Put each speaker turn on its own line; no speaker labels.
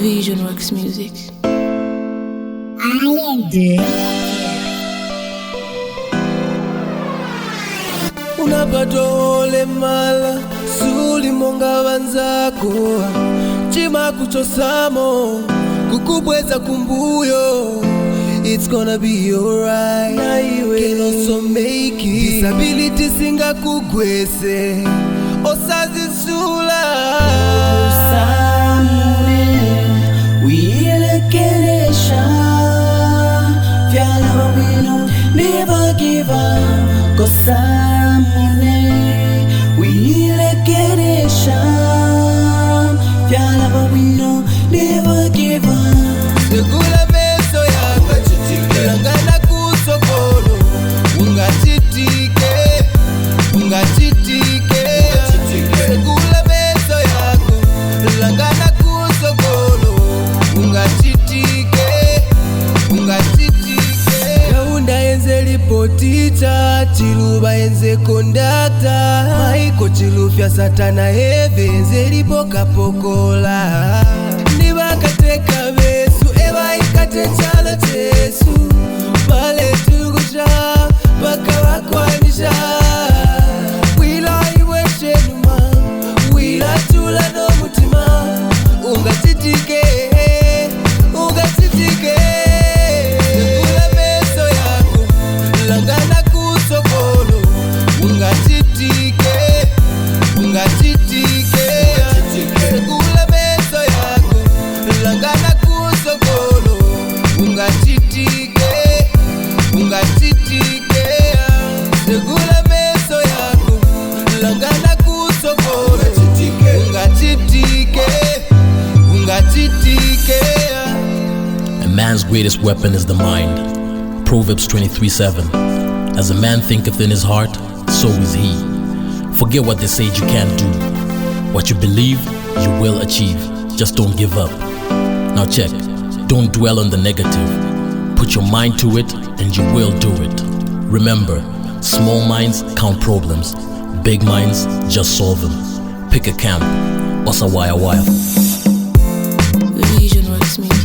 Vision Works Music.
Unapatwa ole mala suli monga vanzako chima kuchosamo kukubweza kumbuyo. It's gonna be alright. Can also make it. Disability singa kugwese osazisula
wielekelesha vyala wawino never give up kosamune wielekelesha vyala wawino never give up.
segula meso yako langana kusokolo ungatitike segula meso yako langana kusokolo ungatitike kaunda yenze lipotita chiluba yenze kondakta maiko chilufya satana heve yenze lipokapokola nibakateka besu eba ikate chala chesu pale tukucha baka wakwanisha wila iwe shenuma wila tula no mutima ungatitike segula meso yako langana kusokolo ungatitike segula meso yako langana kusokolo ungatitike segula meso yako langana kusokolo ungatitike.
A man's greatest weapon is the mind. Proverbs 23:7. As a man thinketh in his heart, so is he. Forget what they said you can't do. What you believe, you will achieve. Just don't give up. Now check. Don't dwell on the negative. Put your mind to it and you will do it. Remember, small minds count problems. Big minds just solve them. Pick a camp. Osawaya wire.
Vision Works Music.